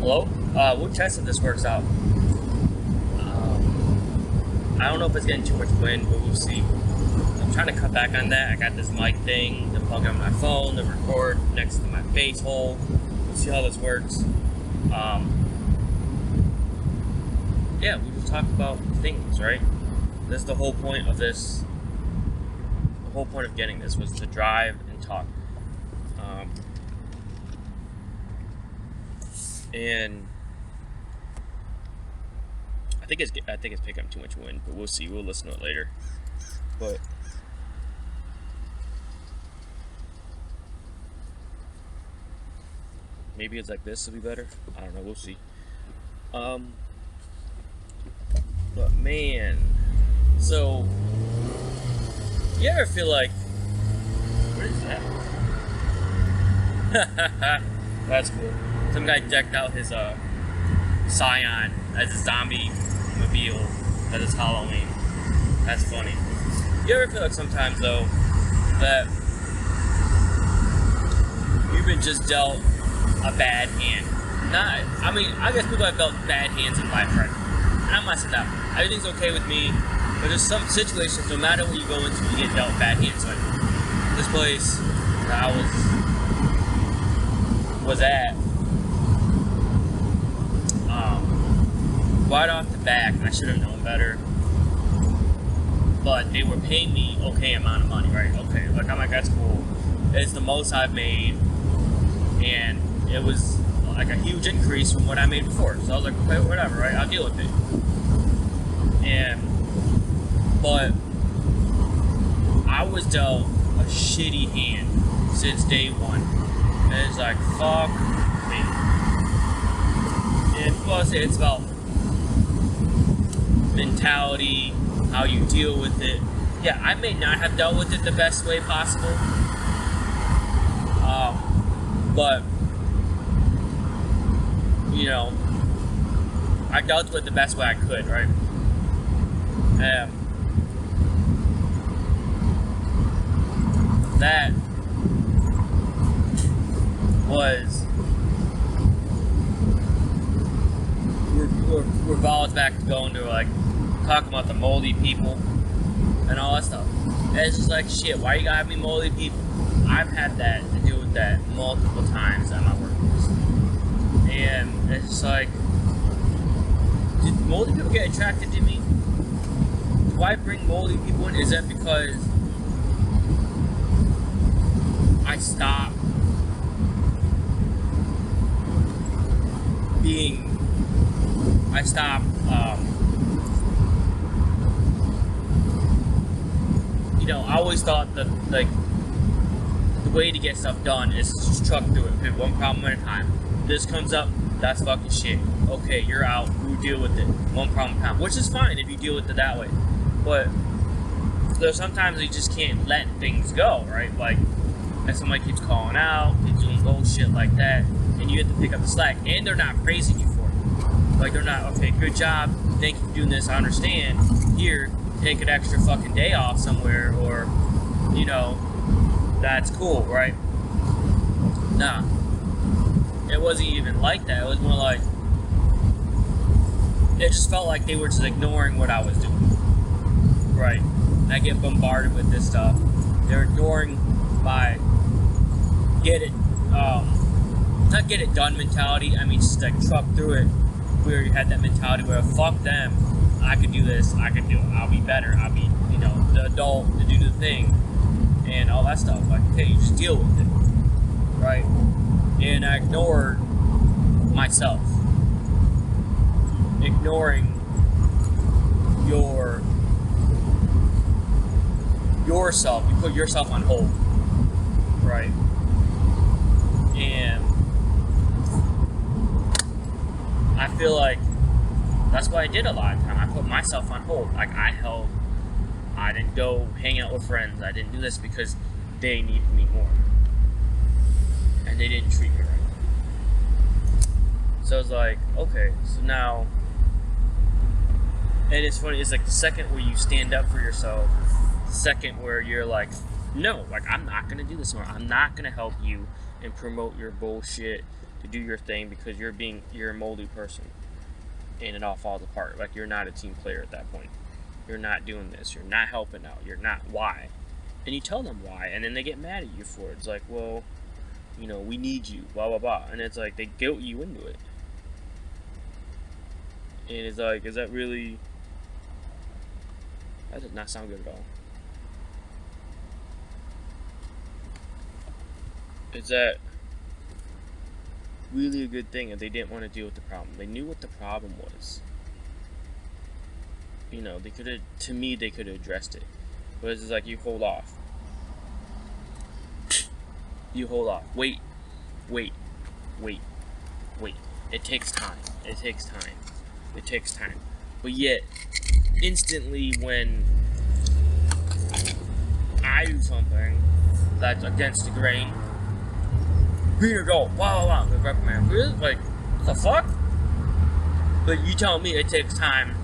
Hello? We'll test if this works out. I don't know if it's getting too much wind, but we'll see. I'm trying to cut back on that. I got this mic thing to plug on my phone to record next to my face hole. We'll see how this works. Yeah, we just talked about things, right? That's the whole point of this. The whole point of getting this was to drive and talk. And I think it's picking up too much wind, but we'll see. We'll listen to it later. But maybe it's like this will be better. I don't know. We'll see. But man, so you ever feel like, what is that? That's cool. Some guy decked out his Scion as a zombie mobile that is Halloween. That's funny. You ever feel like sometimes though that you've been just dealt a bad hand? I guess people have dealt bad hands in life, right? And I'm not saying that everything's okay with me, but there's some situations, no matter what you go into, you get dealt bad hands. Like this place that I was at, right off the back, I should have known better, but they were paying me okay amount of money, right? Okay, like I'm like, that's cool. It's the most I've made, and it was like a huge increase from what I made before. So I was like, okay, whatever, right? I'll deal with it. But I was dealt a shitty hand since day one, and it's like, fuck me. And plus, it's about mentality, how you deal with it. Yeah, I may not have dealt with it the best way possible, but you know, I dealt with it the best way I could, right? That was revolves back to going to like talking about the moldy people and all that stuff. And it's just like, shit, why you gotta have me moldy people? I've had that to deal with that multiple times at my workplace. And it's just like, did moldy people get attracted to me? Do I bring moldy people in? Is that because I stopped I always thought that, like, the way to get stuff done is to just truck through it, one problem at a time. This comes up, that's fucking shit. Okay, you're out, you deal with it, one problem at a time, which is fine if you deal with it that way. But there's sometimes you just can't let things go, right? Like, if somebody keeps calling out, keeps doing bullshit like that, and you have to pick up the slack, and they're not praising you for it. Like, they're not, okay, good job, thank you for doing this, I understand, here, take an extra fucking day off somewhere, or, you know, that's cool, right? Nah. It wasn't even like that. It was more like, it just felt like they were just ignoring what I was doing. Right. I get bombarded with this stuff. They're ignoring my not get it done mentality. I mean, just like truck through it, where you had that mentality where, fuck them, I could do this, I could do it, I'll be better, I'll be, you know, the adult to do the thing, and all that stuff. Like, hey, you just deal with it, right? And I ignored myself, ignoring yourself. You put yourself on hold, right? And I feel like that's what I did a lot of time. I put myself on hold. Like, I didn't go hang out with friends. I didn't do this because they needed me more, and they didn't treat me right. So I was like, okay, so now, and it's funny, it's like the second where you stand up for yourself, the second where you're like, no, like, I'm not gonna do this anymore. I'm not gonna help you and promote your bullshit to do your thing because you're a moldy person, and it all falls apart. Like, you're not a team player at that point. You're not doing this. You're not helping out. You're not. Why? And you tell them why, and then they get mad at you for it. It's like, well, you know, we need you, blah blah blah, and it's like they guilt you into it. And it's like, is that really? That does not sound good at all. Is that really a good thing if they didn't want to deal with the problem? They knew what the problem was. You know, they could have, to me, they could have addressed it. But it's just like, you hold off. You hold off. Wait. It takes time. It takes time. But yet, instantly when I do something that's against the grain, green or gold, wow, the reprimand. Really? Like, what the fuck? But you tell me it takes time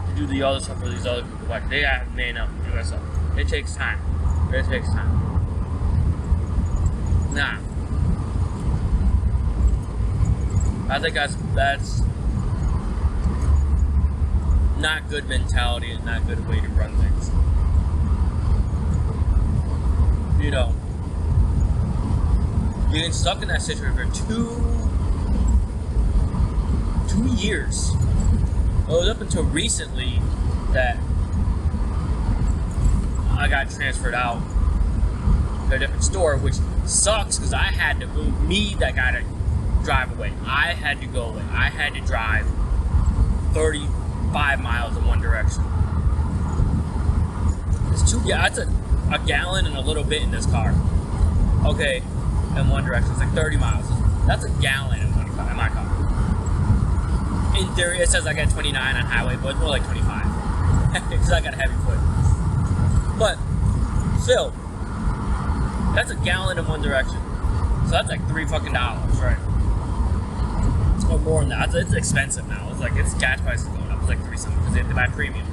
to do the other stuff for these other people. Like, they have to man up and do that stuff. It takes time. Nah. I think that's not good mentality and not good way to run things. You know, getting stuck in that situation for two years. Well, it was up until recently that I got transferred out to a different store, which sucks because I had to move. Me, that got to drive away. I had to go away. I had to drive 35 miles in one direction. That's a gallon and a little bit in this car. Okay, in one direction. It's like 30 miles. That's a gallon in my car. In theory, it says I got 29 on highway, but it's more like 25. Because I got a heavy foot. But, still, that's a gallon in one direction. So that's like $3 fucking, right? Or more than that. It's expensive now. It's like, its gas price is going up. It's like $3 something because they have to buy premium.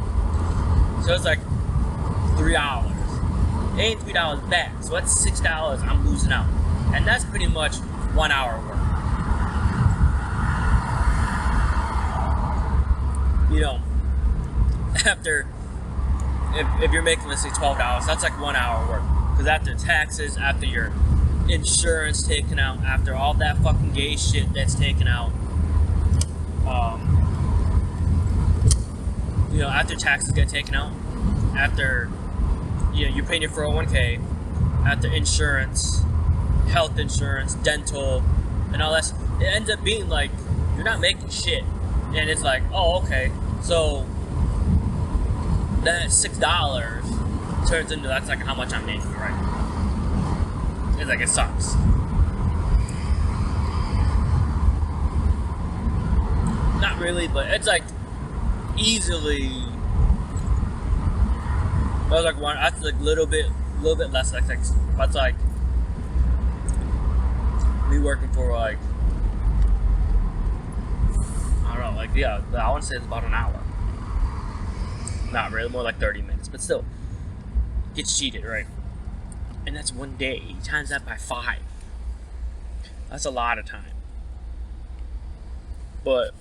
So it's like $3. It ain't $3 back. So that's $6 I'm losing out. And that's pretty much 1 hour work. You know, after, if you're making, let's say, $12, that's like 1 hour work. Because after taxes, after your insurance taken out, after all that fucking gay shit that's taken out, you know, after taxes get taken out, after, you know, you're paying your 401k, after insurance, health insurance, dental, and all that, it ends up being like, you're not making shit. And it's like, oh, okay, so that $6 turns into, that's like how much I'm making, right? It's like, it sucks. Not really, but it's like easily. That's like one. That's like a little bit less. That's like me working for like, I don't know, like, yeah, I want to say it's about an hour. Not really, more like 30 minutes, but still, gets cheated, right? And that's one day. You times that by 5. That's a lot of time. But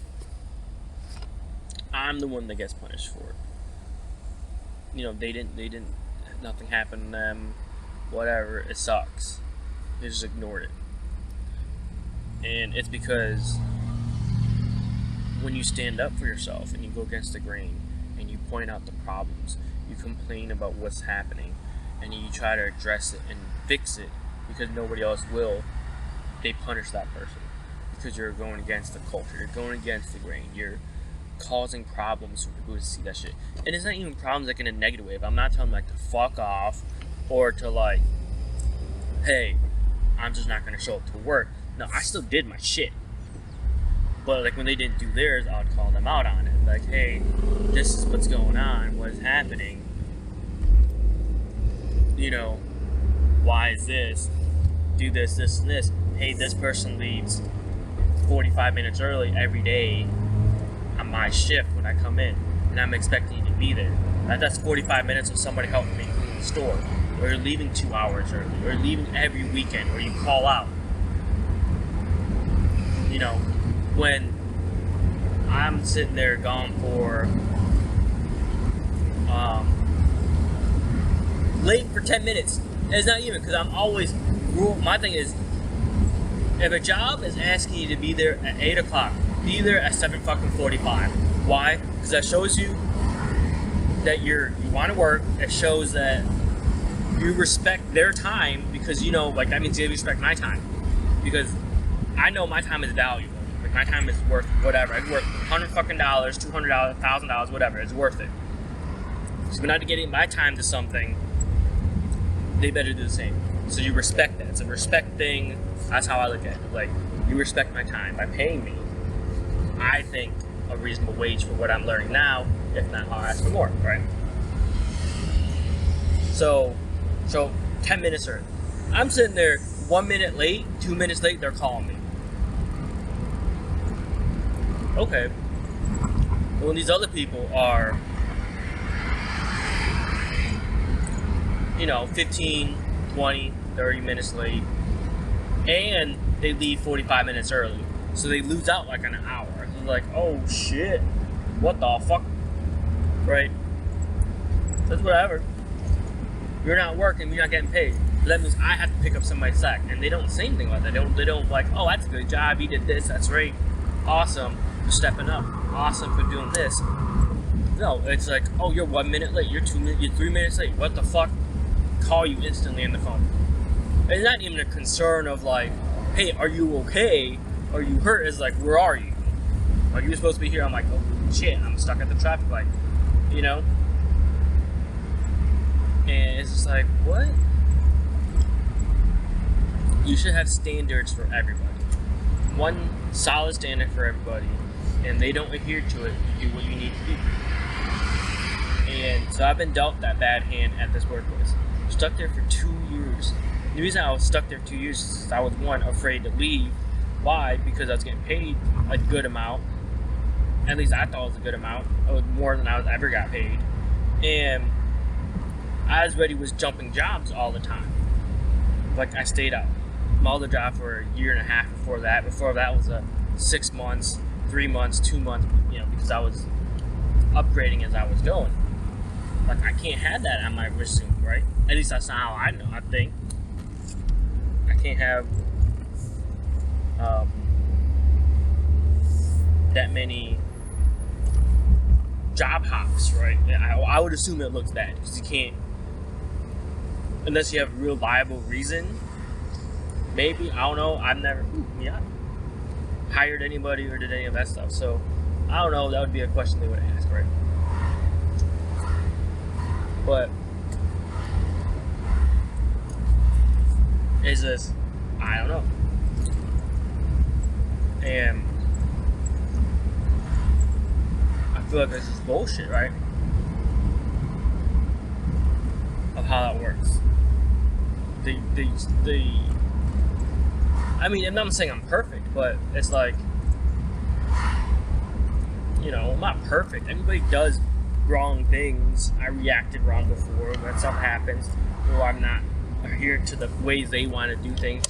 I'm the one that gets punished for it. You know, they didn't, nothing happened to them, whatever, it sucks. They just ignored it. And it's because when you stand up for yourself and you go against the grain and you point out the problems, you complain about what's happening, and you try to address it and fix it because nobody else will, they punish that person because you're going against the culture, you're going against the grain, you're causing problems for people to see that shit. And it's not even problems like in a negative way. I'm not telling them like to fuck off or to like, hey, I'm just not gonna show up to work. No, I still did my shit. But like when they didn't do theirs, I'd call them out on it. Like, hey, this is what's going on, what's happening. You know, why is this? Do this, this, and this. Hey, this person leaves 45 minutes early every day on my shift when I come in, and I'm expecting you to be there. That's 45 minutes of somebody helping me clean the store. Or you're leaving 2 hours early. Or you're leaving every weekend, or you call out. you know, when I'm sitting there gone for late for 10 minutes. And it's not even because I'm always, my thing is, if a job is asking you to be there at 8 o'clock, be there at 7:45. Why? Because that shows you that you want to work. It shows that you respect their time, because you know, like, that means you respect my time, because I know my time is valuable. Like, my time is worth whatever. It's worth $100 fucking dollars, $200, $1,000, whatever. It's worth it. So when I'm getting my time to something, they better do the same. So you respect that. It's a respect thing. That's how I look at it. Like, you respect my time by paying me, I think, a reasonable wage for what I'm learning now. If not, I'll ask for more, right? So 10 minutes early. I'm sitting there 1 minute late, 2 minutes late, they're calling me. Okay. When these other people are, 15, 20, 30 minutes late, and they leave 45 minutes early, so they lose out like an hour. It's like, oh shit, what the fuck, right? That's whatever. You're not working, you're not getting paid. So that means I have to pick up somebody's slack, and they don't say anything like that. They don't like, oh, that's a good job, you did this, that's great, awesome, you're stepping up, awesome for doing this. No, it's like, oh, you're 1 minute late, you're 2 minutes, you're 3 minutes late, what the fuck? Call you instantly on the phone. It's not even a concern of like, hey, are you okay? Are you hurt? It's like, where are you? Like, you were supposed to be here. I'm like, oh shit, I'm stuck at the traffic light, And it's just like, what? You should have standards for everybody. One solid standard for everybody, and they don't adhere to it, you do what you need to do. And so I've been dealt that bad hand at this workplace. Stuck there for 2 years. The reason I was stuck there for 2 years is I was, one, afraid to leave. Why? Because I was getting paid a good amount. At least I thought it was a good amount. It was more than I ever got paid. And I was jumping jobs all the time. Like, I stayed out my other job for a year and a half before that. Before that was 6 months, 3 months, 2 months, because I was upgrading as I was going. Like, I can't have that on my resume, right? At least that's not how I think. I can't have that many job hops, right? I would assume it looks bad, because you can't, unless you have a real viable reason. Maybe, I don't know. I've never hired anybody or did any of that stuff, so I don't know. That would be a question they would ask, right? But is this? I don't know. And I feel like this is bullshit, right? Of how that works. I mean, I'm not saying I'm perfect, but it's like, I'm not perfect. Everybody does wrong things. I reacted wrong before when something happens, or I'm not adherent to the ways they want to do things.